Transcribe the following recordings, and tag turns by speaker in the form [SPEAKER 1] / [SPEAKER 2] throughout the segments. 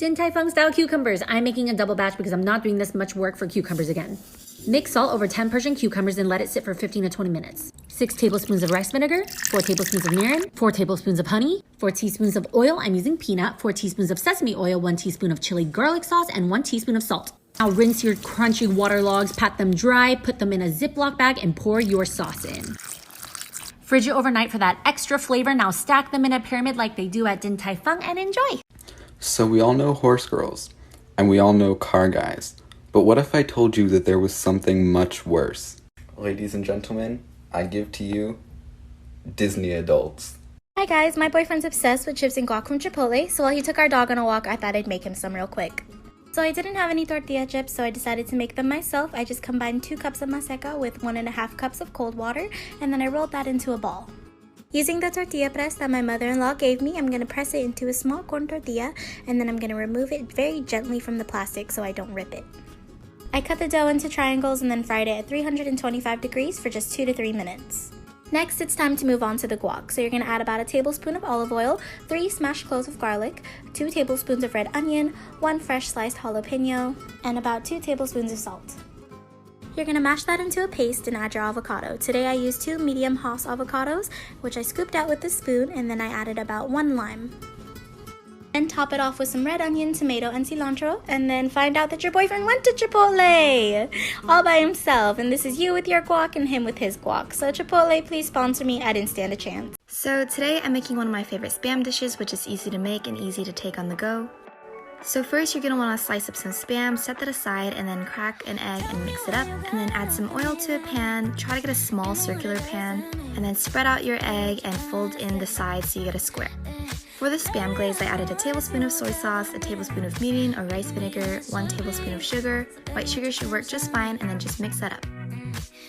[SPEAKER 1] Din Tai Fung style cucumbers. I'm making a double batch because I'm not doing this much work for cucumbers again. Mix salt over 10 Persian cucumbers and let it sit for 15 to 20 minutes. 6 tablespoons of rice vinegar, 4 tablespoons of mirin, 4 tablespoons of honey, 4 teaspoons of oil, I'm using peanut, 4 teaspoons of sesame oil, 1 teaspoon of chili garlic sauce, and 1 teaspoon of salt. Now rinse your crunchy water logs, pat them dry, put them in a Ziploc bag, and pour your sauce in. Fridge it overnight for that extra flavor. Now stack them in a pyramid like they do at Din Tai Fung and enjoy.
[SPEAKER 2] So we all know horse girls, and we all know car guys. But what if I told you that there was something much worse? Ladies and gentlemen, I give to you Disney adults.
[SPEAKER 3] Hi guys, my boyfriend's obsessed with chips and guac from Chipotle, so while he took our dog on a walk, I thought I'd make him some real quick. So I didn't have any tortilla chips, so I decided to make them myself. I just combined 2 cups of maseca with 1.5 cups of cold water, and then I rolled that into a ball. Using the tortilla press that my mother-in-law gave me, I'm going to press it into a small corn tortilla, and then I'm going to remove it very gently from the plastic so I don't rip it. I cut the dough into triangles and then fried it at 325 degrees for just 2 to 3 minutes. Next, it's time to move on to the guac. So you're going to add about a tablespoon of olive oil, 3 smashed cloves of garlic, 2 tablespoons of red onion, 1 fresh sliced jalapeno, and about 2 tablespoons of salt. You're going to mash that into a paste and add your avocado. Today I used 2 medium Hass avocados, which I scooped out with a spoon, and then I added about 1 lime. And top it off with some red onion, tomato, and cilantro, and then find out that your boyfriend went to Chipotle all by himself, and this is you with your guac and him with his guac. So Chipotle, please sponsor me. I didn't stand a chance. So today I'm making one of my favorite Spam dishes, which is easy to make and easy to take on the go. So first you're going to want to slice up some Spam, set that aside, and then crack an egg and mix it up, and then add some oil to a pan. Try to get a small circular pan, and then spread out your egg and fold in the sides so you get a square. For the Spam glaze, I added a tablespoon of soy sauce, a tablespoon of mirin or rice vinegar, 1 tablespoon of sugar. White sugar should work just fine, and then just mix that up.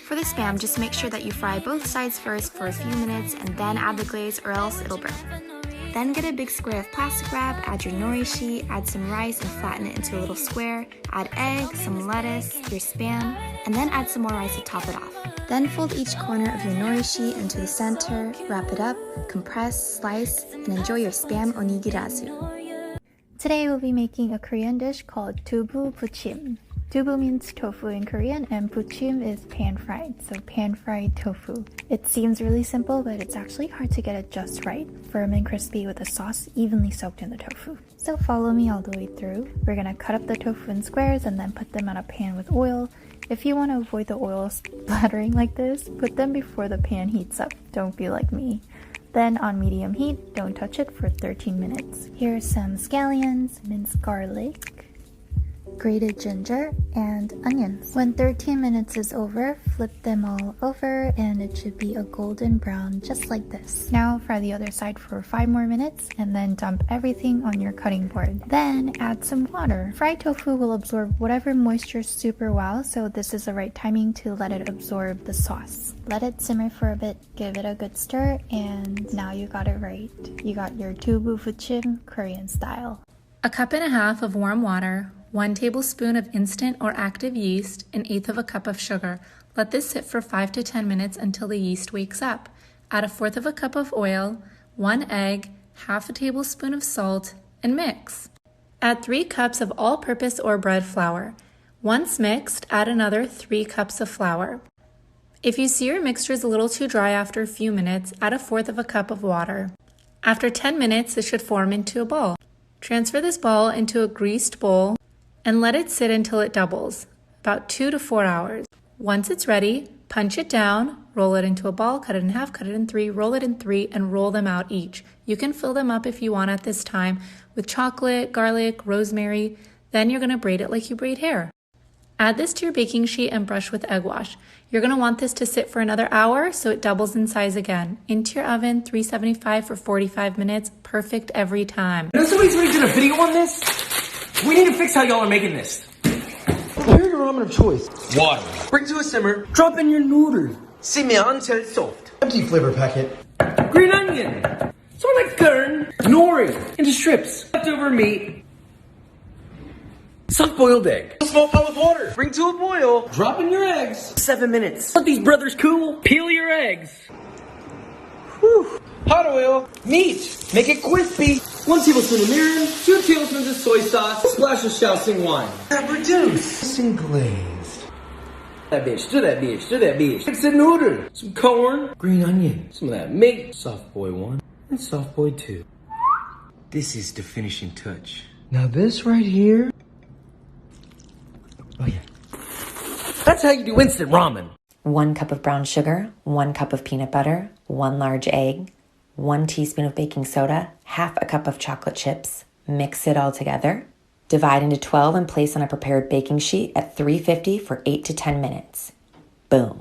[SPEAKER 3] For the Spam, just make sure that you fry both sides first for a few minutes and then add the glaze or else it'll burn. Then get a big square of plastic wrap, add your nori sheet, add some rice and flatten it into a little square, add egg, some lettuce, your Spam, and then add some more rice to top it off. Then fold each corner of your nori sheet into the center, wrap it up, compress, slice, and enjoy your Spam onigirasu. Today we'll be making a Korean dish called dubu buchim. Dubu means tofu in Korean, and buchim is pan-fried, so pan-fried tofu. It seems really simple, but it's actually hard to get it just right. Firm and crispy with the sauce evenly soaked in the tofu. So follow me all the way through. We're gonna cut up the tofu in squares and then put them on a pan with oil. If you want to avoid the oil splattering like this, put them before the pan heats up. Don't be like me. Then on medium heat, don't touch it for 13 minutes. Here's some scallions, minced garlic, grated ginger, and onions. When 13 minutes is over, flip them all over and it should be a golden brown just like this. Now fry the other side for 5 more minutes and then dump everything on your cutting board. Then add some water. Fried tofu will absorb whatever moisture super well, so this is the right timing to let it absorb the sauce. Let it simmer for a bit, give it a good stir, and now you got it right. You got your dubu buchim Korean style.
[SPEAKER 4] 1.5 cups of warm water, 1 tablespoon of instant or active yeast, 1/8 cup of sugar. Let this sit for 5 to 10 minutes until the yeast wakes up. Add 1/4 cup of oil, 1 egg, 1/2 tablespoon of salt, and mix. Add 3 cups of all-purpose or bread flour. Once mixed, add another 3 cups of flour. If you see your mixture is a little too dry after a few minutes, add 1/4 cup of water. After 10 minutes, this should form into a ball. Transfer this ball into a greased bowl and let it sit until it doubles, about 2 to 4 hours. Once it's ready, punch it down, roll it into a ball, cut it in half, cut it in 3, roll it in 3, and roll them out each. You can fill them up if you want at this time with chocolate, garlic, rosemary. Then you're going to braid it like you braid hair. Add this to your baking sheet and brush with egg wash. You're going to want this to sit for another hour so it doubles in size again. Into your oven, 375 for 45 minutes. Perfect every time.
[SPEAKER 5] You know somebody's already did a video on this? We need to fix how y'all are making this. Here's your ramen of choice. Water. Bring to a simmer. Drop in your noodles. Simmer until soft.
[SPEAKER 6] Empty flavor packet.
[SPEAKER 5] Green onion. Sort like kern. Nori. Into strips. Leftover meat. Soft-boiled egg. A small pot with water. Bring to a boil. Drop in your eggs. 7 minutes. Let these brothers cool. Peel your eggs. Woo. Whew. Hot oil, meat, make it crispy. 1 tablespoon of mirin, 2 tablespoons of soy sauce, a splash of Shaoxing wine. Reduce and glazed. That bitch, do that bitch, do that bitch. Mix the noodle, some corn, green onion, some of that meat. Soft boy 1 and soft boy 2. This is the finishing touch. Now this right here. Oh yeah. That's how you do instant ramen.
[SPEAKER 6] 1 cup of brown sugar, 1 cup of peanut butter, 1 large egg, 1 teaspoon of baking soda, half a cup of chocolate chips. Mix it all together. Divide into 12 and place on a prepared baking sheet at 350 for 8 to 10 minutes. Boom.